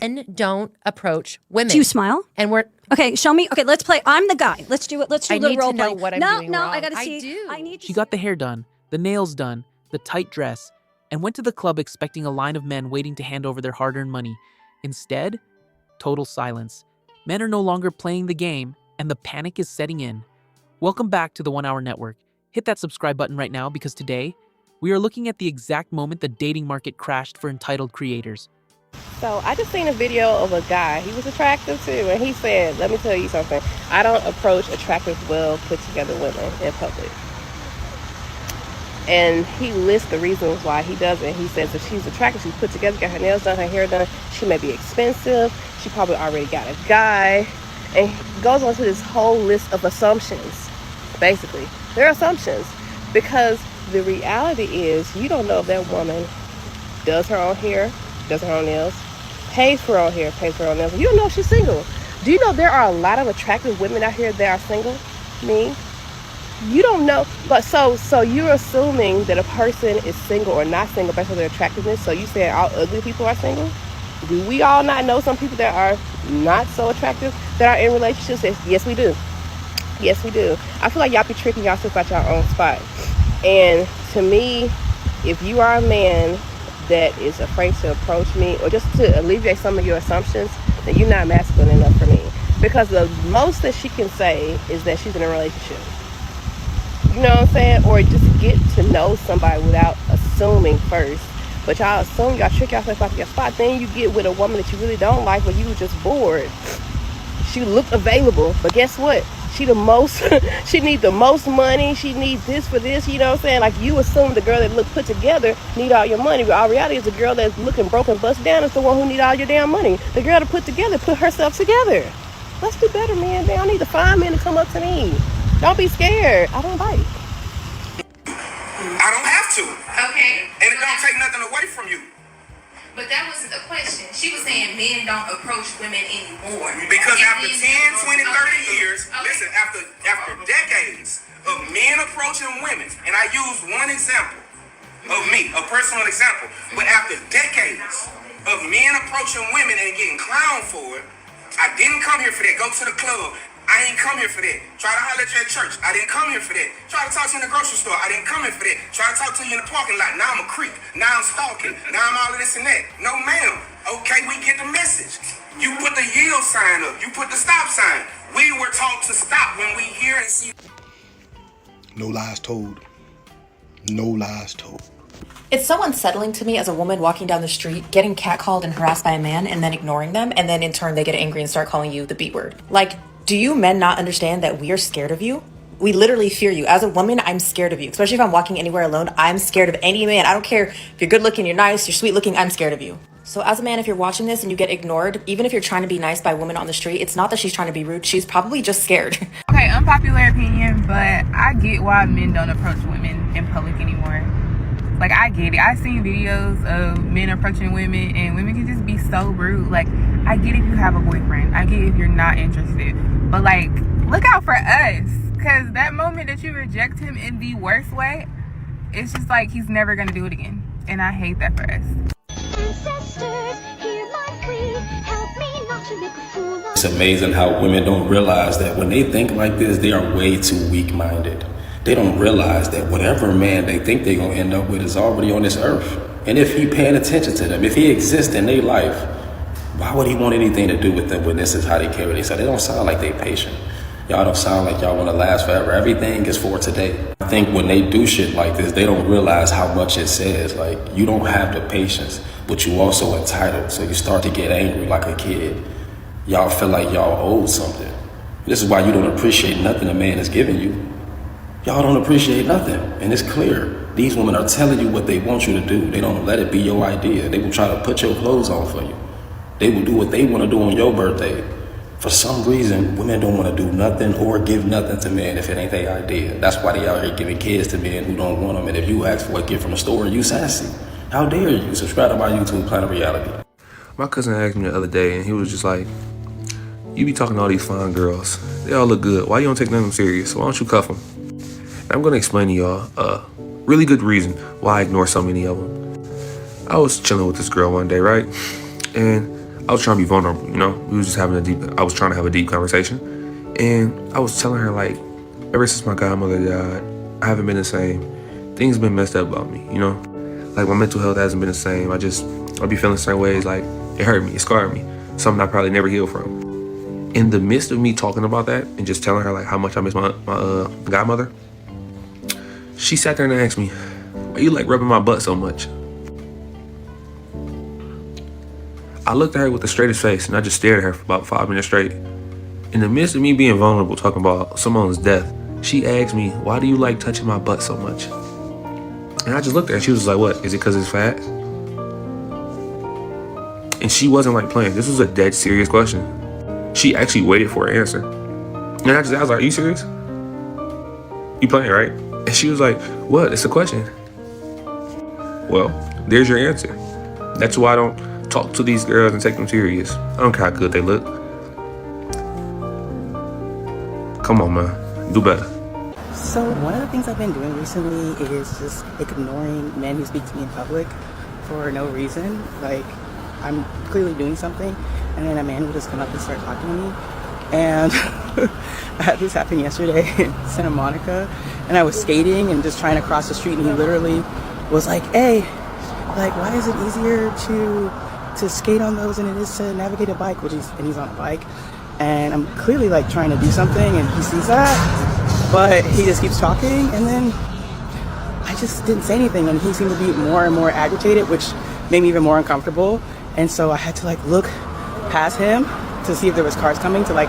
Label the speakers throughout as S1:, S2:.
S1: men don't approach women.
S2: Do you smile?
S1: And we're
S2: Okay, show me. Okay, let's play. I'm the guy. Let's do it. Let's do
S1: I
S2: a little
S1: need
S2: role
S1: to know
S2: play.
S1: what I'm
S2: no,
S1: doing
S2: no,
S1: wrong.
S2: I gotta
S1: I
S2: see.
S1: do.
S2: I need to
S3: She got the hair done, the nails done, the tight dress, and went to the club expecting a line of men waiting to hand over their hard-earned money. Instead, total silence. Men are no longer playing the game, and the panic is setting in. Welcome back to the 1 Hour Network. Hit that subscribe button right now because today, we are looking at the exact moment the dating market crashed for entitled creators.
S4: So I just seen a video of a guy. He was attractive too, and he said, let me tell you something. I don't approach attractive, well put together women in public. And he lists the reasons why he doesn't. He says if she's attractive, she's put together, got her nails done, her hair done, she may be expensive, she probably already got a guy. And he goes on to this whole list of assumptions. Basically, they're assumptions because the reality is you don't know if that woman does her own hair, does her own nails, pays for her own hair, pays for her own nails. You don't know if she's single. Do you know there are a lot of attractive women out here that are single? Me? You don't know. But so you're assuming that a person is single or not single based on their attractiveness. So you saying all ugly people are single? Do we all not know some people that are not so attractive that are in relationships? Yes, we do. Yes, we do. I feel like y'all be tricking yourself at your own spot. And to me, if you are a man that is afraid to approach me or just to alleviate some of your assumptions, then you're not masculine enough for me. Because the most that she can say is that she's in a relationship. You know what I'm saying? Or just get to know somebody without assuming first. But y'all assume, y'all trick yourself out of your spot. Then you get with a woman that you really don't like, but you were just bored. She looked available, but guess what? She the most, she need the most money. She needs this for this, you know what I'm saying? Like you assume the girl that look put together need all your money. But all reality is the girl that's looking broken, bust down is the one who need all your damn money. The girl that put together, put herself together. Let's do better, man. I need to find men to come up to me. Don't be scared. I don't bite.
S5: I don't have to.
S6: Okay.
S5: And it don't take nothing away from you.
S6: But that wasn't the question. She was saying men don't approach women anymore.
S5: Because
S6: And
S5: after 10,
S6: men-
S5: 20, 30 years, listen, after decades of men approaching women, and I use one example of me, a personal example, but after decades of men approaching women and getting clowned for it, I didn't come here for that. Go to the club. I ain't come here for that. Try to holler at you at church. I didn't come here for that. Try to talk to you in the grocery store. I didn't come here for that. Try to talk to you in the parking lot. Now I'm a creep. Now I'm stalking. Now I'm all of this and that. No, ma'am. Okay, we get the message. You put the yield sign up. You put the stop sign. We were taught to stop when we hear and see.
S7: No lies told. No lies told.
S8: It's so unsettling to me as a woman walking down the street, getting catcalled and harassed by a man and then ignoring them. And then in turn, they get angry and start calling you the B word. Like, do you men not understand that we are scared of you? We literally fear you. As a woman, I'm scared of you. Especially if I'm walking anywhere alone, I'm scared of any man. I don't care if you're good looking, you're nice, you're sweet looking, I'm scared of you. So as a man, if you're watching this and you get ignored, even if you're trying to be nice by women on the street, it's not that she's trying to be rude. She's probably just scared.
S9: Okay, unpopular opinion, but I get why men don't approach women in public anymore. Like, I get it. I've seen videos of men approaching women and women can just be so rude. Like, I get if you have a boyfriend. I get if you're not interested. But, like, look out for us. Because that moment that you reject him in the worst way, it's just like he's never going to do it again. And I hate that for us.
S10: It's amazing how women don't realize that when they think like this, they are way too weak-minded. They don't realize that whatever man they think they're going to end up with is already on this earth. And if he paying attention to them, if he exists in their life, why would he want anything to do with them when this is how they carry themselves? They don't sound like they patient. Y'all don't sound like y'all want to last forever. Everything is for today. I think when they do shit like this, they don't realize how much it says. Like, you don't have the patience, but you also entitled. So you start to get angry like a kid. Y'all feel like y'all owe something. This is why you don't appreciate nothing a man is giving you. Y'all don't appreciate nothing, and it's clear. These women are telling you what they want you to do. They don't let it be your idea. They will try to put your clothes on for you. They will do what they want to do on your birthday. For some reason, women don't want to do nothing or give nothing to men if it ain't their idea. That's why they out here giving kids to men who don't want them. And if you ask for a gift from the store, you sassy. How dare you? Subscribe to my YouTube, Planet Reality.
S11: My cousin asked me the other day, and he was just like, you be talking to all these fine girls. They all look good. Why you don't take none of them serious? Why don't you cuff them? And I'm going to explain to y'all a really good reason why I ignore so many of them. I was chilling with this girl one day, right? And I was trying to be vulnerable, you know? We was just I was trying to have a deep conversation. And I was telling her, like, ever since my godmother died, I haven't been the same. Things been messed up about me, you know? Like, my mental health hasn't been the same. I'll be feeling certain ways, like, it hurt me, it scarred me. Something I probably never healed from. In the midst of me talking about that and just telling her, like, how much I miss my godmother, she sat there and asked me, why you like rubbing my butt so much? I looked at her with the straightest face and I just stared at her for about 5 minutes straight. In the midst of me being vulnerable, talking about someone's death, she asked me, why do you like touching my butt so much? And I just looked at her and she was like, what, is it because it's fat? And she wasn't like playing. This was a dead serious question. She actually waited for an answer. And I was like, are you serious? You playing, right? And she was like, what? It's a question. Well, there's your answer. That's why I don't talk to these girls and take them serious. I don't care how good they look. Come on, man. Do better.
S12: So one of the things I've been doing recently is just ignoring men who speak to me in public for no reason. Like, I'm clearly doing something, and then a man will just come up and start talking to me. And I had this happen yesterday in Santa Monica, and I was skating and just trying to cross the street, and he literally was like, hey, like, why is it easier to skate on those than it is to navigate a bike? And he's on a bike. And I'm clearly like trying to do something, and he sees that, but he just keeps talking, and then I just didn't say anything, and he seemed to be more and more agitated, which made me even more uncomfortable. And so I had to like look past him to see if there was cars coming to like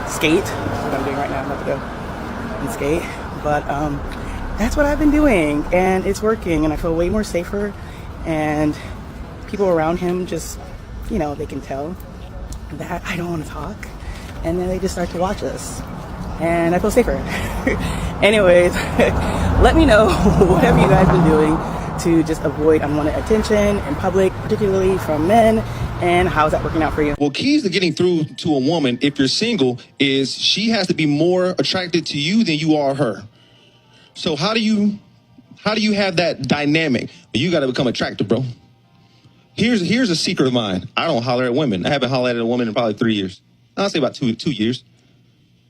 S12: skate. That's what I'm doing right now. I'm about to go and skate. But that's what I've been doing, and it's working, and I feel way more safer, and people around him just, you know, they can tell that I don't want to talk, and then they just start to watch us, and I feel safer. Anyways, let me know what have you guys been doing to just avoid unwanted attention in public, particularly from men, and how is that working out for you?
S13: Well, keys to getting through to a woman, if you're single, is she has to be more attracted to you than you are her. So how do you have that dynamic? You got to become attractive, bro. Here's a secret of mine. I don't holler at women. I haven't hollered at a woman in probably 3 years. I'll say about two years.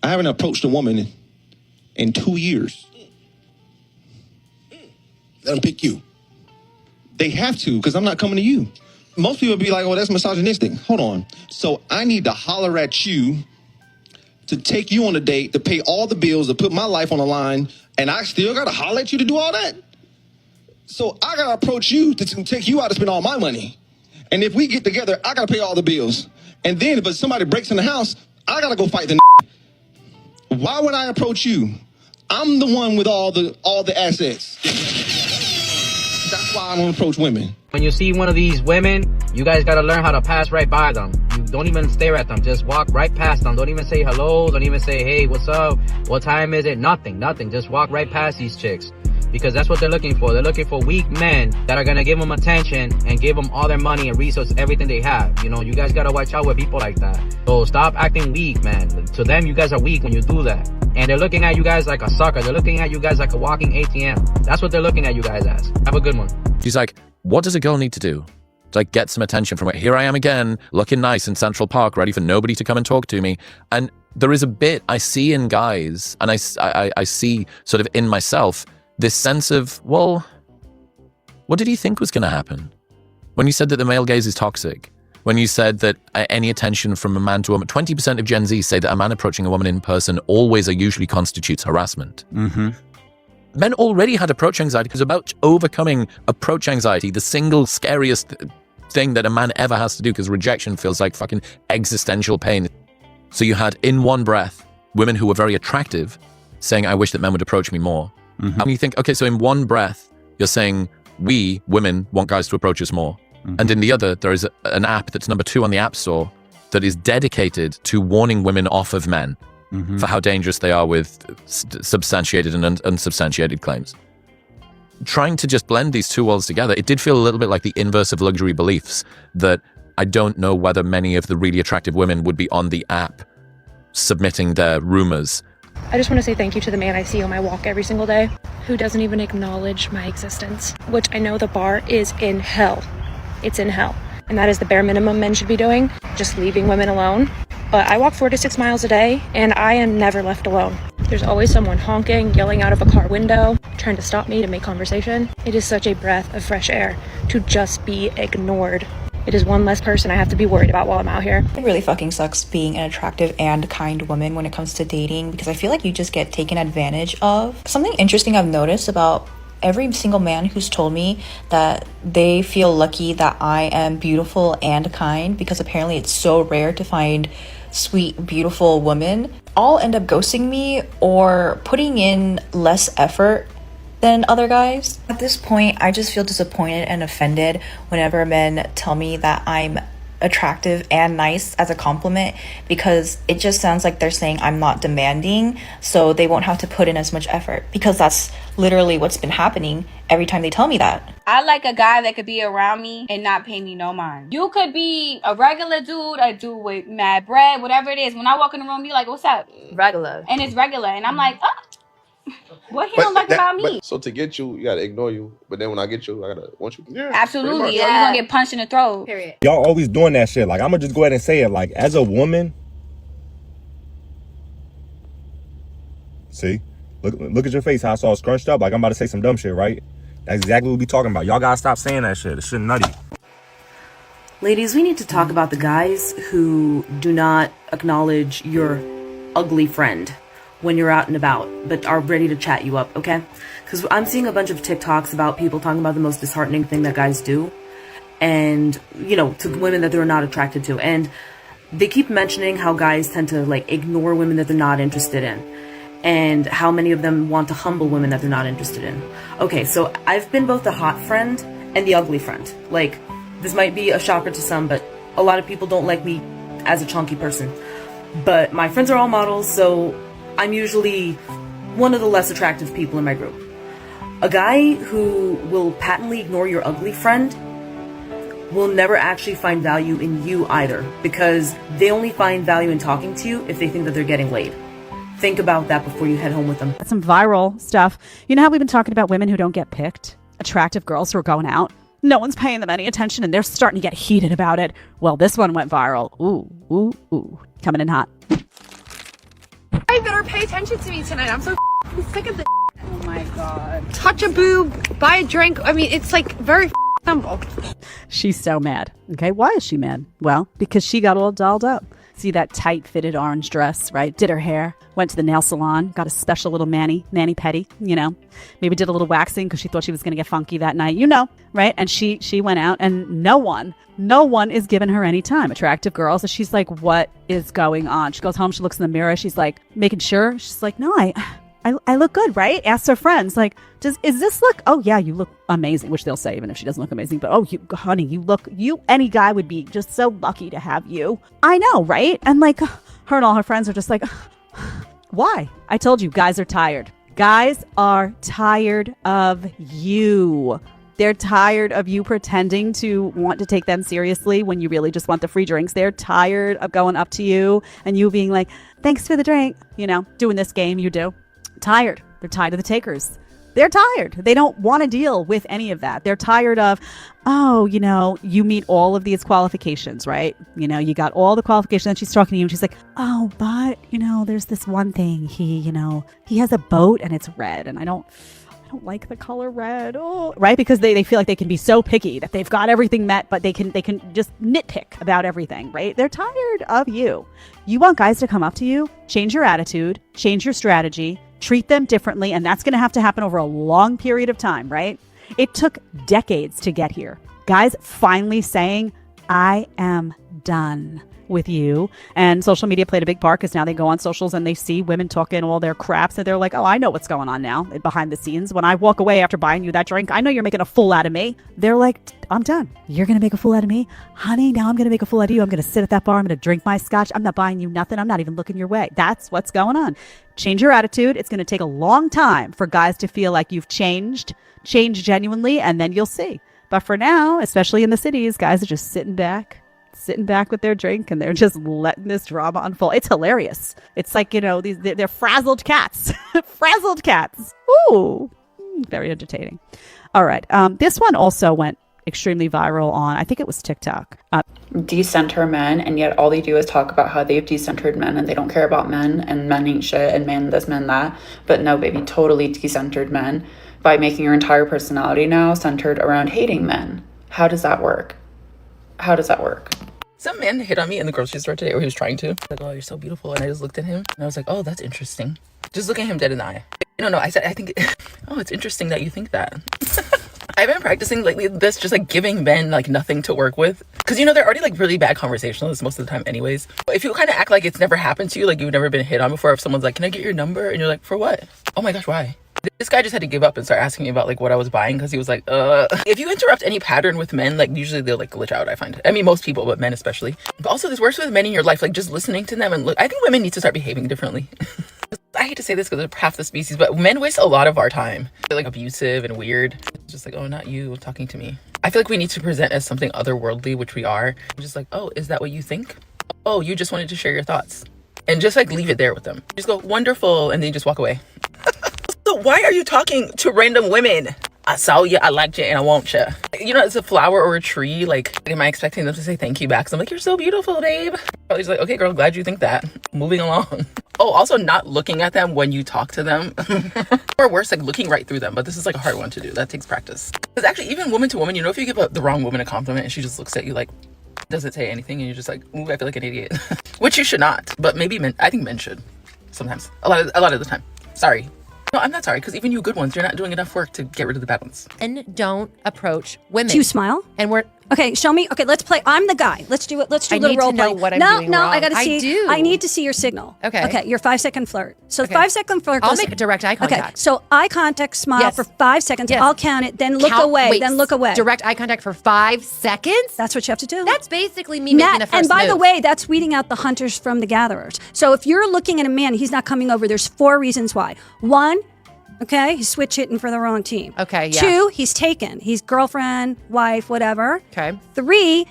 S13: I haven't approached a woman in 2 years.
S7: Let them pick you.
S13: They have to, because I'm not coming to you. Most people be like, oh, that's misogynistic. Hold on. So I need to holler at you to take you on a date, to pay all the bills, to put my life on the line, and I still got to holler at you to do all that? So I got to approach you to take you out to spend all my money. And if we get together, I got to pay all the bills. And then if somebody breaks in the house, I got to go fight the Why would I approach you? I'm the one with all the assets. That's why I don't approach women.
S14: When you see one of these women, you guys got to learn how to pass right by them. You don't even stare at them. Just walk right past them. Don't even say hello. Don't even say, hey, what's up? What time is it? Nothing. Just walk right past these chicks. Because that's what they're looking for. They're looking for weak men that are going to give them attention and give them all their money and resources, everything they have. You know, you guys got to watch out with people like that. So stop acting weak, man. To them, you guys are weak when you do that. And they're looking at you guys like a sucker. They're looking at you guys like a walking ATM. That's what they're looking at you guys as. Have a good one.
S15: She's like, what does a girl need to do to like get some attention from it? Here I am again, looking nice in Central Park, ready for nobody to come and talk to me. And there is a bit I see in guys, and I see sort of in myself, this sense of, well, what did he think was going to happen? When you said that the male gaze is toxic, when you said that any attention from a man to a woman, 20% of Gen Z say that a man approaching a woman in person always or usually constitutes harassment.
S16: Mm-hmm.
S15: Men already had approach anxiety because about overcoming approach anxiety, the single scariest thing that a man ever has to do, because rejection feels like fucking existential pain. So you had in one breath women who were very attractive saying, I wish that men would approach me more.
S16: Mm-hmm.
S15: And you think, okay, so in one breath, you're saying we, women, want guys to approach us more.
S16: Mm-hmm.
S15: And in the other, there is an app that's number 2 on the App Store that is dedicated to warning women off of men
S16: Mm-hmm.
S15: for how dangerous they are with substantiated and unsubstantiated claims. Trying to just blend these two worlds together, it did feel a little bit like the inverse of luxury beliefs, that I don't know whether many of the really attractive women would be on the app submitting their rumors.
S17: I just want to say thank you to the man I see on my walk every single day who doesn't even acknowledge my existence, which I know the bar is in hell. It's in hell. And that is the bare minimum men should be doing, just leaving women alone. But I walk 4 to 6 miles a day, and I am never left alone. There's always someone honking, yelling out of a car window, trying to stop me to make conversation. It is such a breath of fresh air to just be ignored. It is one less person I have to be worried about while I'm out here.
S8: It really fucking sucks being an attractive and kind woman when it comes to dating, because I feel like you just get taken advantage of. Something interesting I've noticed about every single man who's told me that they feel lucky that I am beautiful and kind, because apparently it's so rare to find sweet, beautiful women, all end up ghosting me or putting in less effort than other guys. At this point, I just feel disappointed and offended whenever men tell me that I'm attractive and nice as a compliment, because it just sounds like they're saying I'm not demanding, so they won't have to put in as much effort, because that's literally what's been happening every time they tell me that.
S16: I like a guy that could be around me and not pay me no mind. You could be a regular dude, a dude with mad bread, whatever it is. When I walk in the room, you're like, what's up?
S1: Regular.
S16: And it's regular. And I'm like, oh, what he don't like about me?
S11: So to get you, you gotta ignore you. But then when I get you, I gotta want you. Yeah,
S16: Absolutely. Or you're going to get punched in the throat.
S1: Period.
S18: Y'all always doing that shit. Like, I'm gonna just go ahead and say it. Like, as a woman, see, look at your face, how it's all scrunched up. Like, I'm about to say some dumb shit, right? That's exactly what we talking about. Y'all gotta stop saying that shit. It's shit nutty.
S19: Ladies, we need to talk about the guys who do not acknowledge your ugly friend when you're out and about, but are ready to chat you up, okay? Because I'm seeing a bunch of TikToks about people talking about the most disheartening thing that guys do, and, you know, to women that they're not attracted to. And they keep mentioning how guys tend to, like, ignore women that they're not interested in, and how many of them want to humble women that they're not interested in. Okay, so I've been both the hot friend and the ugly friend. Like, this might be a shocker to some, but a lot of people don't like me as a chunky person. But my friends are all models, so I'm usually one of the less attractive people in my group. A guy who will patently ignore your ugly friend will never actually find value in you either, because they only find value in talking to you if they think that they're getting laid. Think about that before you head home with them.
S2: Some viral stuff. You know how we've been talking about women who don't get picked? Attractive girls who are going out. No one's paying them any attention and they're starting to get heated about it. Well, this one went viral. Ooh. Coming in hot.
S17: I better pay attention to me tonight. I'm so sick of this.
S2: Oh my God.
S17: Touch a boob, buy a drink. I mean, it's like very simple.
S2: She's so mad. Okay, why is she mad? Well, because she got all dolled up. See that tight fitted orange dress, right? Did her hair, went to the nail salon, got a special little mani pedi, you know, maybe did a little waxing because she thought she was going to get funky that night, you know, right? And she went out and no one is giving her any time. Attractive girls. So she's like, what is going on? She goes home, she looks in the mirror, she's like making sure. She's like, no, I look good, right? Asks her friends, like, is this look? Oh yeah, you look amazing, which they'll say even if she doesn't look amazing. But oh, honey, any guy would be just so lucky to have you. I know, right? And like, her and all her friends are just like, why? I told you, guys are tired. Guys are tired of you. They're tired of you pretending to want to take them seriously when you really just want the free drinks. They're tired of going up to you and you being like, thanks for the drink, you know, doing this game you do. Tired. They're tired of the takers. They're tired. They don't want to deal with any of that. They're tired of, oh, you know, you meet all of these qualifications, right? You know, you got all the qualifications, and she's talking to you and she's like, oh, but, you know, there's this one thing. He has a boat and it's red and I don't like the color red. Oh, right? Because they feel like they can be so picky that they've got everything met, but they can just nitpick about everything, right? They're tired of you. You want guys to come up to you, change your attitude, change your strategy, treat them differently, and that's going to have to happen over a long period of time, right? It took decades to get here. Guys finally saying, I am done with you. And social media played a big part because now they go on socials and they see women talking all their craps and they're like, oh, I know what's going on now behind the scenes. When I walk away after buying you that drink, I know you're making a fool out of me. They're like, I'm done. You're going to make a fool out of me? Honey, now I'm going to make a fool out of you. I'm going to sit at that bar. I'm going to drink my scotch. I'm not buying you nothing. I'm not even looking your way. That's what's going on. Change your attitude. It's going to take a long time for guys to feel like you've changed genuinely, and then you'll see. But for now, especially in the cities, guys are just sitting back with their drink and they're just letting this drama unfold. It's hilarious. It's like, you know, they're frazzled cats. Frazzled cats. Ooh, very entertaining. All right. This one also went extremely viral on, I think it was TikTok.
S20: Decenter men, and yet all they do is talk about how they've decentered men and they don't care about men and men ain't shit and men this, men that. But no, baby, totally decentered men by making your entire personality now centered around hating men. How does that work? How does that work?
S21: Some man hit on me in the grocery store today, or he was trying to. Like, oh, you're so beautiful. And I just looked at him and I was like, oh, that's interesting. Just look at him dead in the eye. No, I said, I think, oh, it's interesting that you think that. I've been practicing lately this, just like giving men like nothing to work with. Cause they're already like really bad conversationalists most of the time anyways. But if you kind of act like it's never happened to you, like you've never been hit on before, if someone's like, can I get your number? And you're like, for what? Oh my gosh, why? This guy just had to give up and start asking me about like what I was buying because he was like, If you interrupt any pattern with men, like usually they'll like glitch out, I find. I mean, most people, but men especially. But also this works with men in your life, like just listening to them and look. I think women need to start behaving differently. I hate to say this because they're half the species, but men waste a lot of our time. They're like abusive and weird. It's just like, oh, not you talking to me. I feel like we need to present as something otherworldly, which we are. Just like, oh, is that what you think? Oh, you just wanted to share your thoughts. And just like leave it there with them. Just go, wonderful, and then you just walk away. So why are you talking to random women? I saw you, I liked you, and I want you. It's a flower or a tree. Like, am I expecting them to say thank you back? So I'm like, you're so beautiful, babe. Probably just like, okay, girl, glad you think that. Moving along. Oh, also not looking at them when you talk to them. Or worse, like looking right through them. But this is like a hard one to do. That takes practice. Because actually, even woman to woman, if you give the wrong woman a compliment and she just looks at you like, doesn't say anything, and you're just like, ooh, I feel like an idiot. Which you should not. But maybe men, I think men should. Sometimes. A lot of the time. Sorry. No, I'm not sorry, because even you good ones, you're not doing enough work to get rid of the bad ones.
S1: And don't approach women.
S22: Do you smile?
S1: And we're
S22: okay. Show me. Okay, let's play. I'm the guy. Let's do it. Let's do a little role play.
S1: I need to know what I'm doing
S22: No,
S1: wrong.
S22: I gotta see.
S1: I do.
S22: I need to see your signal.
S1: Okay.
S22: Okay. Your 5-second flirt. So
S1: Okay.
S22: 5-second flirt.
S1: I'll
S22: goes-
S1: make a direct eye contact.
S22: Okay. So eye contact, smile
S1: Yes.
S22: for 5 seconds.
S1: Yes.
S22: I'll count it. Then look away.
S1: Wait,
S22: then look away.
S1: Direct eye contact for 5 seconds?
S22: That's what you have to do.
S1: That's basically me making the first
S22: And by the
S1: move.
S22: way, that's weeding out the hunters from the gatherers. So if you're looking at a man, he's not coming over. There's 4 reasons why. 1. Okay, he's switch hitting for the wrong team.
S1: Okay, yeah.
S22: 2, he's taken. He's girlfriend, wife, whatever.
S1: Okay.
S22: 3,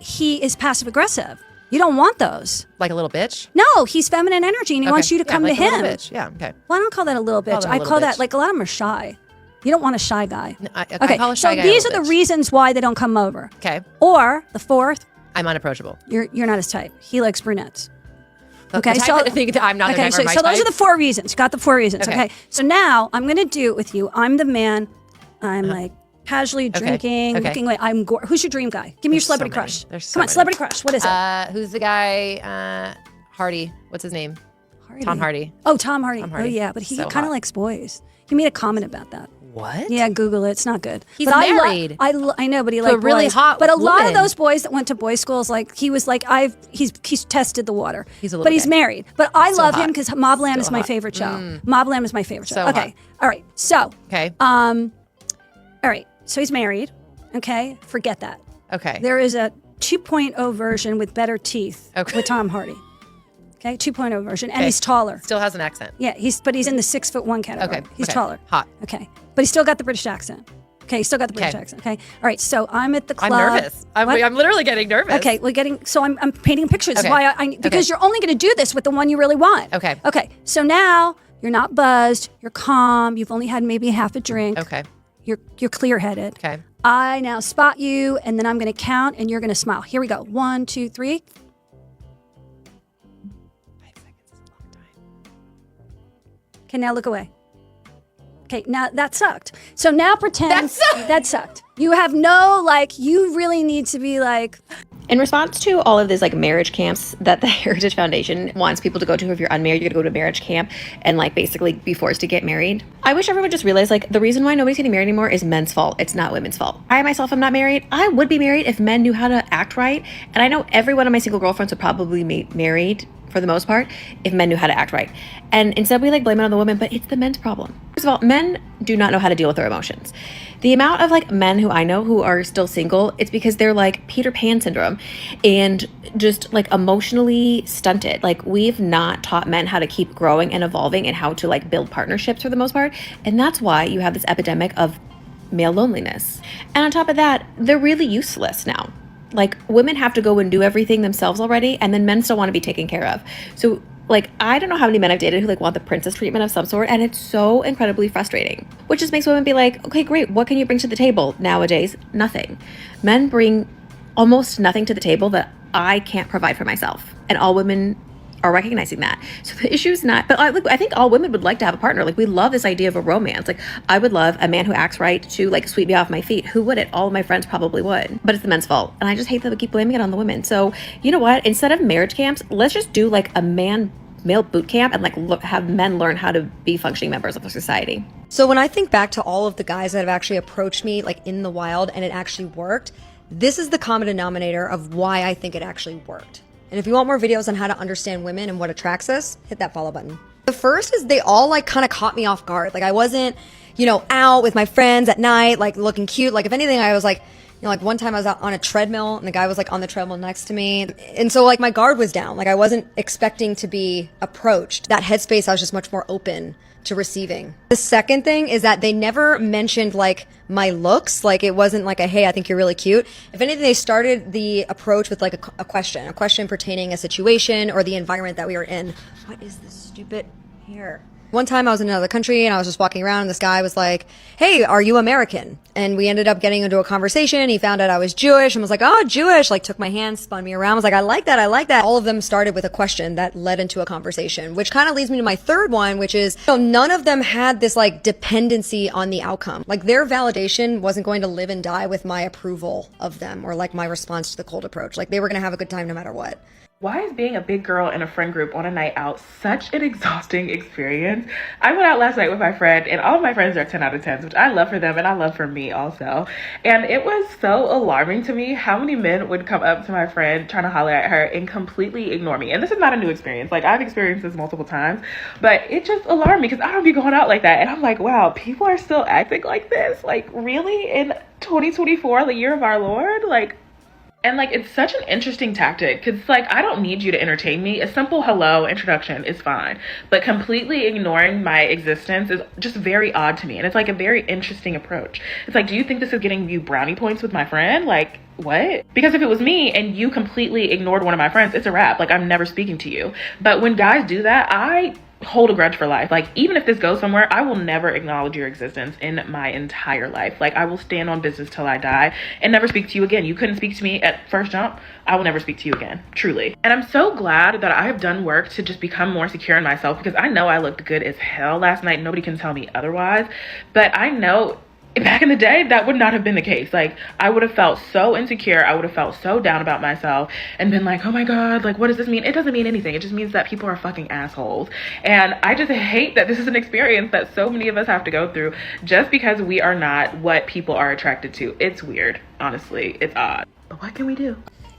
S22: he is passive aggressive. You don't want those.
S1: Like a little bitch?
S22: No, he's feminine energy and he
S1: Okay.
S22: wants you to
S1: Yeah,
S22: come
S1: like
S22: to
S1: a little
S22: him.
S1: bitch. Yeah, okay.
S22: Well, I don't call that a little bitch.
S1: Call that a
S22: I
S1: little
S22: call that
S1: bitch.
S22: like a lot of them are shy. You don't want a shy guy.
S1: I
S22: Okay,
S1: call a shy
S22: so
S1: guy a
S22: these are
S1: little
S22: the
S1: bitch.
S22: reasons why they don't come over.
S1: Okay.
S22: Or the 4th,
S1: I'm unapproachable.
S22: you're not his type. He likes brunettes.
S1: The
S22: Okay,
S1: type
S22: so
S1: that I think that I'm not
S22: okay,
S1: the type
S22: so,
S1: or my
S22: so those are
S1: type.
S22: the 4 reasons. You got the 4 reasons.
S1: Okay.
S22: Okay. So now I'm going to do it with you. I'm the man. I'm like casually
S1: Okay,
S22: drinking,
S1: okay.
S22: looking like who's your dream guy? Give me your
S1: There's so
S22: celebrity
S1: many.
S22: crush.
S1: There's so
S22: Come on,
S1: many.
S22: celebrity crush. What is it?
S1: Who's the guy? Hardy. What's his name? Tom Hardy.
S22: Oh, Tom Hardy.
S1: Tom Hardy.
S22: Oh, yeah, but he
S1: So
S22: kind of
S1: hot.
S22: likes boys. He made a comment about that.
S1: What?
S22: Yeah, Google it. It's not good.
S1: He's
S22: But
S1: married.
S22: I know, but he
S1: To a
S22: liked
S1: really
S22: boys.
S1: hot
S22: But a lot of
S1: woman.
S22: those boys that went to boys' schools, like he was like he's tested the water.
S1: He's a little
S22: but he's
S1: gay.
S22: married. But I
S1: Still
S22: love
S1: hot.
S22: him because Mobland
S1: Still
S22: is my
S1: hot.
S22: favorite show.
S1: Mm.
S22: Mobland is my favorite show.
S1: So
S22: Okay.
S1: hot.
S22: All right. So
S1: Okay.
S22: all right. So he's married. Okay. Forget that.
S1: Okay.
S22: There is a 2.0 version with better teeth
S1: Okay.
S22: with Tom Hardy. Okay, 2.0 version, and
S1: Okay.
S22: he's taller.
S1: Still has an accent.
S22: Yeah, he's in the 6'1" category.
S1: Okay.
S22: He's
S1: okay.
S22: taller.
S1: Hot.
S22: Okay, but he's still got the British accent. Okay, he's still got the British
S1: Okay.
S22: accent. Okay, all right. So I'm at the
S1: I'm
S22: club.
S1: nervous. I'm
S22: What?
S1: literally getting nervous.
S22: Okay, I'm painting pictures.
S1: Okay.
S22: Why because you're only going to do this with the one you really want.
S1: Okay.
S22: Okay. So now you're not buzzed. You're calm. You've only had maybe half a drink.
S1: Okay.
S22: You're clear headed.
S1: Okay.
S22: I now spot you, and then I'm going to count, and you're going to smile. Here we go. 1, 2, 3.
S1: 5 seconds is a long time.
S22: Okay, now look away. Okay, now that sucked. So now pretend that sucked. You have you really need to be like.
S23: In response to all of these marriage camps that the Heritage Foundation wants people to go to, if you're unmarried, you're gonna go to a marriage camp and basically be forced to get married. I wish everyone just realized the reason why nobody's getting married anymore is men's fault. It's not women's fault. I myself am not married. I would be married if men knew how to act right. And I know every one of my single girlfriends would probably be married for the most part if men knew how to act right. And instead we blame it on the women, but it's the men's problem. First of all, men do not know how to deal with their emotions. The amount of men who I know who are still single, it's because they're Peter Pan syndrome and just emotionally stunted. We've not taught men how to keep growing and evolving and how to build partnerships for the most part. And that's why you have this epidemic of male loneliness. And on top of that, they're really useless now. Women have to go and do everything themselves already, and then men still want to be taken care of. So Like, I don't know how many men I've dated who like want the princess treatment of some sort, and it's so incredibly frustrating. Which just makes women be like, okay, great, what can you bring to the table nowadays? Nothing. Men bring almost nothing to the table that I can't provide for myself. And all women are recognizing that. So the issue is not, but I think all women would like to have a partner. Like, we love this idea of a romance. Like, I would love a man who acts right to like sweep me off my feet. Who wouldn't? All of my friends probably would. But it's the men's fault. And I just hate that we keep blaming it on the women. So you know what? Instead of marriage camps, let's just do like a male boot camp and like have men learn how to be functioning members of the society.
S3: So when I think back to all of the guys that have actually approached me like in the wild and it actually worked, this is the common denominator of why I think it actually worked. And if you want more videos on how to understand women and what attracts us, hit that follow button. The first is they all like kind of caught me off guard. Like I wasn't, out with my friends at night, like looking cute. Like if anything, I was like, like one time I was out on a treadmill and the guy was like on the treadmill next to me. And so like my guard was down. Like I wasn't expecting to be approached. That headspace, I was just much more open to receiving. The second thing is that they never mentioned like my looks. Like it wasn't like a, hey, I think you're really cute. If anything, they started the approach with like a question pertaining a situation or the environment that we were in. What is this stupid hair? One time I was in another country and I was just walking around and this guy was like, hey, are you American? And we ended up getting into a conversation. He found out I was Jewish and was like, oh, Jewish, like took my hand, spun me around. I was like, I like that. All of them started with a question that led into a conversation, which kind of leads me to my third one, which is, none of them had this like dependency on the outcome. Like their validation wasn't going to live and die with my approval of them or like my response to the cold approach. Like they were going to have a good time no matter what.
S4: Why is being a big girl in a friend group on a night out such an exhausting experience? I went out last night with my friend and all of my friends are 10 out of 10s, which I love for them and I love for me also. And it was so alarming to me how many men would come up to my friend trying to holler at her and completely ignore me. And this is not a new experience. Like I've experienced this multiple times, but it just alarmed me because I don't be going out like that. And I'm like, wow, people are still acting like this? Like really in 2024, the year of our Lord? And it's such an interesting tactic because I don't need you to entertain me. A simple hello introduction is fine, but completely ignoring my existence is just very odd to me. And it's a very interesting approach. It's do you think this is getting you brownie points with my friend? What? Because if it was me and you completely ignored one of my friends, it's a wrap. I'm never speaking to you. But when guys do that, I hold a grudge for life. Even if this goes somewhere, I will never acknowledge your existence in my entire life. I will stand on business till I die and never speak to you again. You couldn't speak to me at first jump. I will never speak to you again, truly. And I'm so glad that I have done work to just become more secure in myself because I know I looked good as hell last night. Nobody can tell me otherwise, but I know back in the day, that would not have been the case. I would have felt so insecure. I would have felt so down about myself and been like, oh my God, what does this mean? It doesn't mean anything. It just means that people are fucking assholes. And I just hate that this is an experience that so many of us have to go through just because we are not what people are attracted to. It's weird. Honestly, it's odd. But what can we do?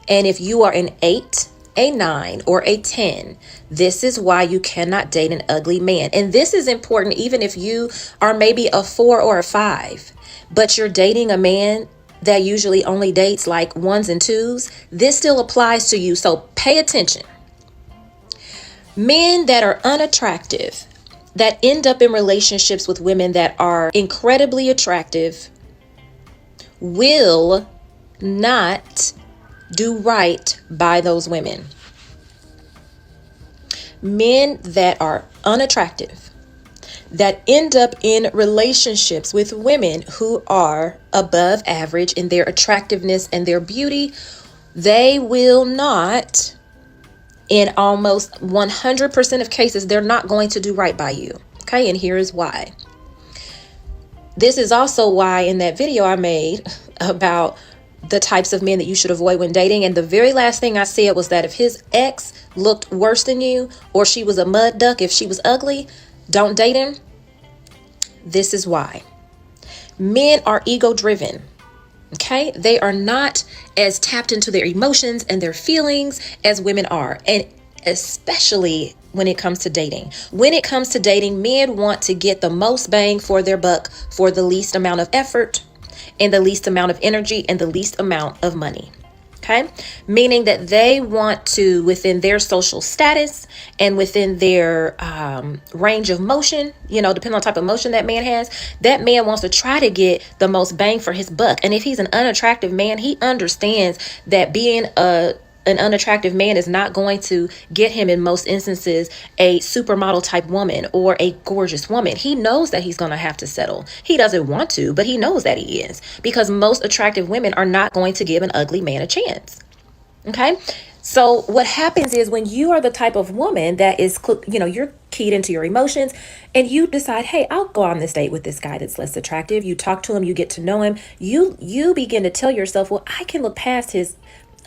S6: And if you are an 8, a 9, or a 10, this is why you cannot date an ugly man. And this is important even if you are maybe a 4 or a 5, but you're dating a man that usually only dates 1s and 2s. This still applies to you, so pay attention. Men that are unattractive, that end up in relationships with women that are incredibly attractive, will not do right by those women. Men that are unattractive, that end up in relationships with women who are above average in their attractiveness and their beauty, they will not, in almost 100% of cases, they're not going to do right by you. Okay, and here is why. This is also why in that video I made about the types of men that you should avoid when dating. And the very last thing I said was that if his ex looked worse than you, or she was a mud duck, if she was ugly, don't date him. This is why. Men are ego driven. Okay. They are not as tapped into their emotions and their feelings as women are. And especially when it comes to dating. When it comes to dating, men want to get the most bang for their buck for the least amount of effort and the least amount of energy and the least amount of money. Okay, meaning that they want to, within their social status and within their range of motion, depending on the type of motion that man has, that man wants to try to get the most bang for his buck. And if he's an unattractive man, he understands that being a an unattractive man is not going to get him, in most instances, a supermodel type woman or a gorgeous woman. He knows that he's going to have to settle. He doesn't want to, but he knows that he is, because most attractive women are not going to give an ugly man a chance. Okay? So what happens is, when you are the type of woman that is, you're keyed into your emotions, and you decide, hey, I'll go on this date with this guy that's less attractive. You talk to him, you get to know him. You begin to tell yourself, well, I can look past his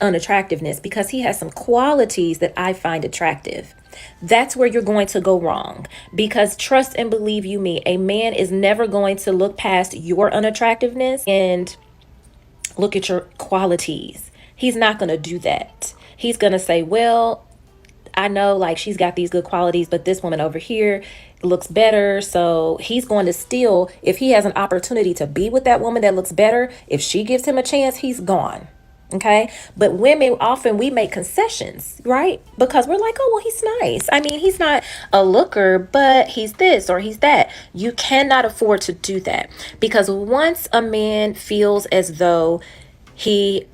S6: unattractiveness because he has some qualities that I find attractive. That's where you're going to go wrong, because trust and believe you me, a man is never going to look past your unattractiveness and look at your qualities. He's not going to do that. He's going to say, well, I know like she's got these good qualities, but this woman over here looks better. So he's going to still, if he has an opportunity to be with that woman that looks better, if she gives him a chance, he's gone. Okay. But women, often we make concessions, right? Because we're like, oh, well, he's nice. I mean, he's not a looker, but he's this or he's that. You cannot afford to do that, because once a man feels as though he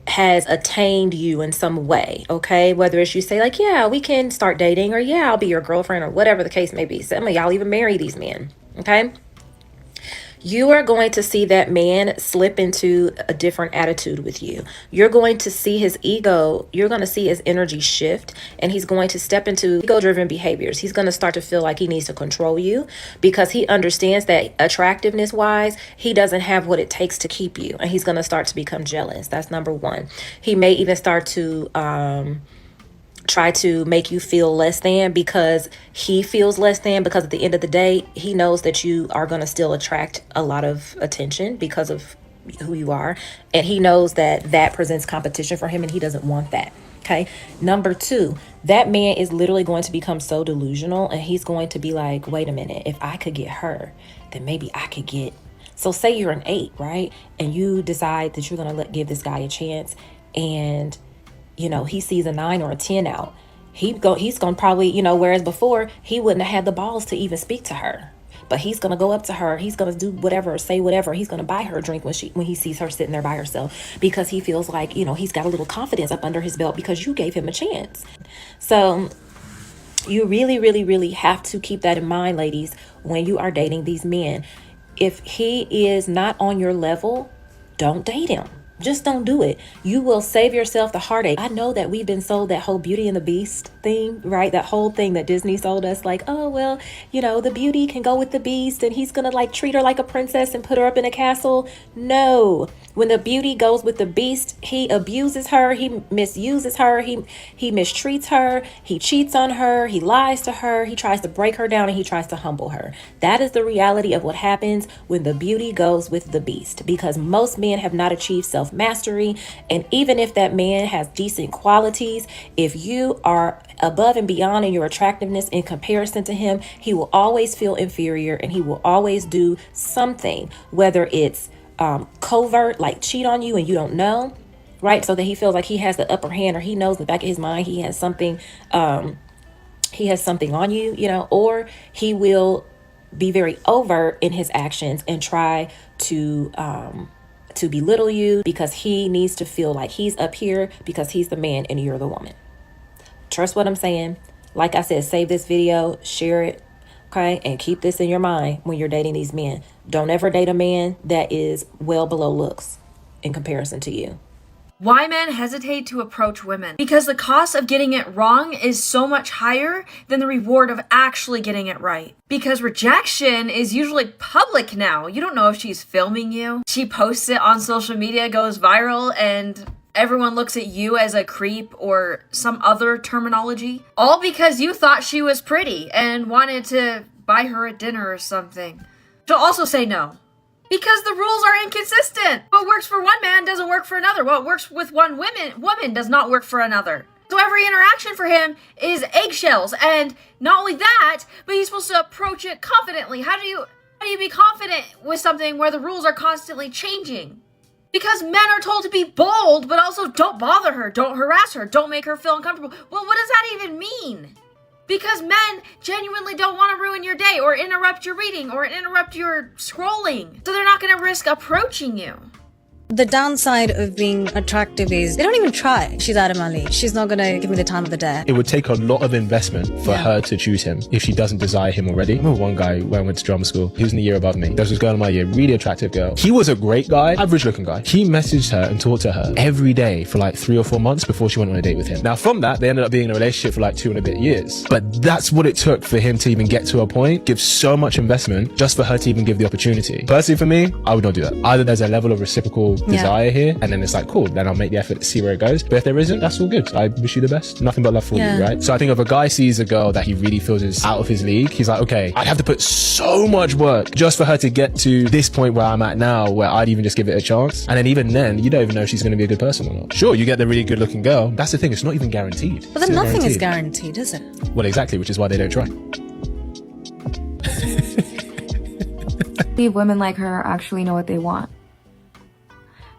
S6: has attained you in some way, okay, whether it's you say like, yeah, we can start dating, or yeah, I'll be your girlfriend, or whatever the case may be. Some of y'all even marry these men, okay? You are going to see that man slip into a different attitude with you. You're going to see his ego, you're going to see his energy shift, and he's going to step into ego-driven behaviors. He's going to start to feel like he needs to control you, because he understands that attractiveness-wise, he doesn't have what it takes to keep you, and he's going to start to become jealous. That's number one. He may even start to try to make you feel less than, because he feels less than, because at the end of the day, he knows that you are going to still attract a lot of attention because of who you are. And he knows that that presents competition for him, and he doesn't want that. Okay. Number two, that man is literally going to become so delusional, and he's going to be like, wait a minute, if I could get her, then maybe I could get. So say you're an 8, right? And you decide that you're going to give this guy a chance, and he sees a 9 or a 10 out. He's going to probably, whereas before he wouldn't have had the balls to even speak to her. But he's going to go up to her. He's going to do whatever, say whatever. He's going to buy her a drink when he sees her sitting there by herself, because he feels like, he's got a little confidence up under his belt because you gave him a chance. So you really, really, really have to keep that in mind, ladies, when you are dating these men. If he is not on your level, don't date him. Just don't do it. You will save yourself the heartache. I know that we've been sold that whole Beauty and the Beast thing, right? That whole thing that Disney sold us, like, oh, well, the beauty can go with the beast, and he's going to like treat her like a princess and put her up in a castle. No. When the beauty goes with the beast, he abuses her, he misuses her, he mistreats her, he cheats on her, he lies to her, he tries to break her down, and he tries to humble her. That is the reality of what happens when the beauty goes with the beast, because most men have not achieved self-mastery. And even if that man has decent qualities, if you are above and beyond in your attractiveness in comparison to him, he will always feel inferior, and he will always do something, whether it's covert, like cheat on you and you don't know, right? So that he feels like he has the upper hand, or he knows in the back of his mind he has something on you, or he will be very overt in his actions and try to belittle you, because he needs to feel like he's up here because he's the man and you're the woman. Trust what I'm saying. Like I said, save this video, share it, okay? And keep this in your mind when you're dating these men. Don't ever date a man that is well below looks in comparison to you.
S5: Why men hesitate to approach women? Because the cost of getting it wrong is so much higher than the reward of actually getting it right. Because rejection is usually public now. You don't know if she's filming you. She posts it on social media, goes viral, and everyone looks at you as a creep or some other terminology. All because you thought she was pretty and wanted to buy her a dinner or something. She'll also say no. Because the rules are inconsistent. What works for one man doesn't work for another. What works with one woman does not work for another. So every interaction for him is eggshells. And not only that, but he's supposed to approach it confidently. How do you be confident with something where the rules are constantly changing? Because men are told to be bold, but also don't bother her, don't harass her, don't make her feel uncomfortable. Well, what does that even mean? Because men genuinely don't want to ruin your day or interrupt your reading or interrupt your scrolling. So they're not going to risk approaching you.
S9: The downside of being attractive is they don't even try. She's Adam Ali. She's not gonna give me the time of the day.
S10: It would take a lot of investment for her to choose him if she doesn't desire him already. I remember one guy when I went to drama school, he was in the year above me. There was this girl in my year, really attractive girl. He was a great guy, average looking guy. He messaged her and talked to her every day for like 3 or 4 months before she went on a date with him. Now from that, they ended up being in a relationship for like 2 and a bit years. But that's what it took for him to even get to a point, give so much investment just for her to even give the opportunity. Personally for me, I would not do that. Either there's a level of reciprocal desire here, and then it's like, cool, then I'll make the effort to see where it goes. But if there isn't, that's all good. I wish you the best. Nothing but love for you, right? So I think if a guy sees a girl that he really feels is out of his league, he's like, okay, I'd have to put so much work just for her to get to this point where I'm at now, where I'd even just give it a chance. And then even then, you don't even know if she's going to be a good person or not. Sure, you get the really good looking girl. That's the thing. It's not even guaranteed.
S9: But then nothing is guaranteed, is it?
S10: Well, exactly, which is why they don't try.
S12: Women like her actually know what they want.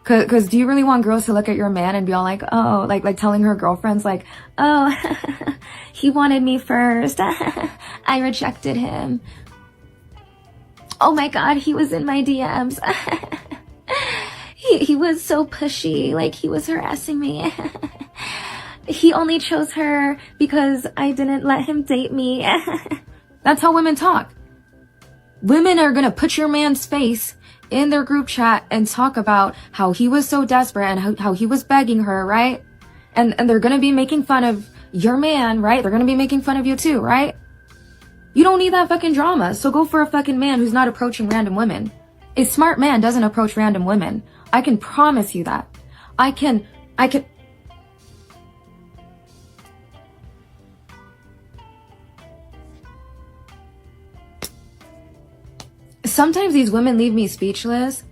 S12: Cause do you really want girls to look at your man and be all like, oh, like telling her girlfriends like, oh, he wanted me first. I rejected him. Oh my God, he was in my DMs. He was so pushy, like he was harassing me. He only chose her because I didn't let him date me. That's how women talk. Women are gonna put your man's face in their group chat and talk about how he was so desperate and how he was begging her, right? And they're gonna be making fun of your man, right? They're gonna be making fun of you too, right? You don't need that fucking drama, so go for a fucking man who's not approaching random women. A smart man doesn't approach random women. I can promise you that. I can... Sometimes these women leave me speechless,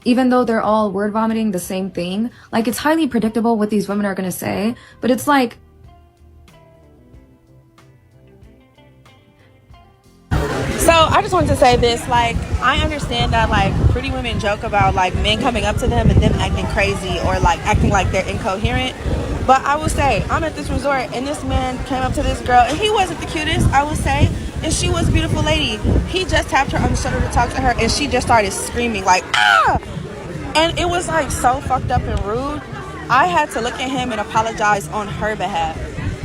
S12: even though they're all word vomiting the same thing. Like, it's highly predictable what these women are gonna say, but it's like...
S24: So I just wanted to say this, like, I understand that, like, pretty women joke about, like, men coming up to them and them acting crazy or, like, acting like they're incoherent. But I will say, I'm at this resort and this man came up to this girl and he wasn't the cutest, I will say. And she was a beautiful lady. He just tapped her on the shoulder to talk to her and she just started screaming like, ah! And it was like so fucked up and rude. I had to look at him and apologize on her behalf.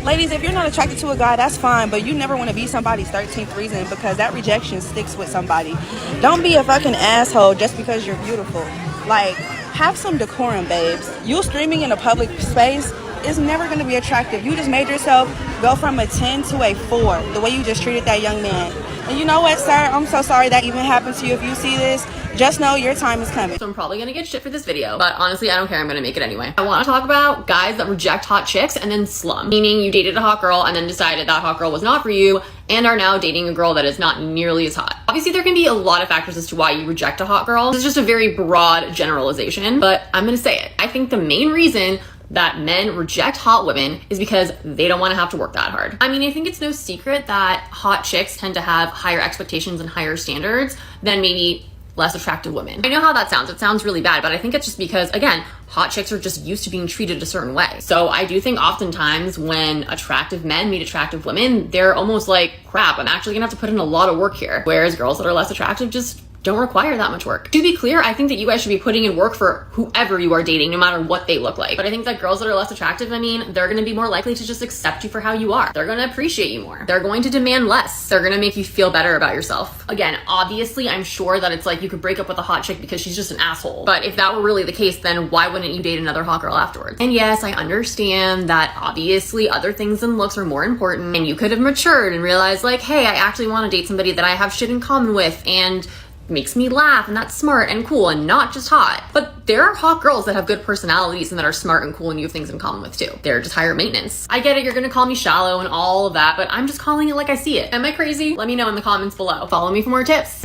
S24: Ladies, if you're not attracted to a guy, that's fine, but you never want to be somebody's 13th reason because that rejection sticks with somebody. Don't be a fucking asshole just because you're beautiful. Like, have some decorum, babes. You screaming in a public space is never going to be attractive. You just made yourself go from a 10 to a 4, the way you just treated that young man. And you know what, sir? I'm so sorry that even happened to you. If you see this, just know your time is coming.
S25: So I'm probably gonna get shit for this video, but honestly, I don't care. I'm gonna make it anyway. I wanna talk about guys that reject hot chicks and then slum. Meaning you dated a hot girl and then decided that hot girl was not for you and are now dating a girl that is not nearly as hot. Obviously, there can be a lot of factors as to why you reject a hot girl. This is just a very broad generalization, but I'm gonna say it. I think the main reason that men reject hot women is because they don't want to have to work that hard. I mean, I think it's no secret that hot chicks tend to have higher expectations and higher standards than maybe less attractive women. I know how that sounds. It sounds really bad, but I think it's just because, again, hot chicks are just used to being treated a certain way. So I do think oftentimes when attractive men meet attractive women, they're almost like, crap, I'm actually gonna have to put in a lot of work here. Whereas girls that are less attractive just don't require that much work. To be clear, I think that you guys should be putting in work for whoever you are dating, no matter what they look like. But I think that girls that are less attractive, I mean, they're gonna be more likely to just accept you for how you are. They're gonna appreciate you more. They're going to demand less. They're gonna make you feel better about yourself. Again, obviously, I'm sure that it's like you could break up with a hot chick because she's just an asshole. But if that were really the case, then why wouldn't you date another hot girl afterwards? And yes, I understand that obviously other things than looks are more important, and you could have matured and realized like, hey, I actually wanna date somebody that I have shit in common with and makes me laugh and that's smart and cool and not just hot. But there are hot girls that have good personalities and that are smart and cool and you have things in common with too. They're just higher maintenance. I get it, you're gonna call me shallow and all of that, but I'm just calling it like I see it. Am I crazy? Let me know in the comments below. Follow me for more tips.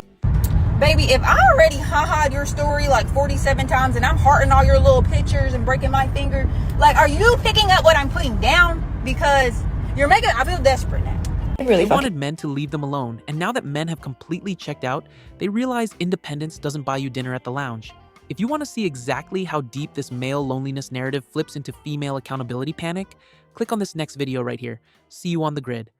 S24: Baby, if I already ha-ha'd your story like 47 times and I'm hearting all your little pictures and breaking my finger, like, are you picking up what I'm putting down? Because you're making, I feel desperate now.
S26: They wanted men to leave them alone, and now that men have completely checked out, they realize independence doesn't buy you dinner at the lounge. If you want to see exactly how deep this male loneliness narrative flips into female accountability panic, click on this next video right here. See you on the grid.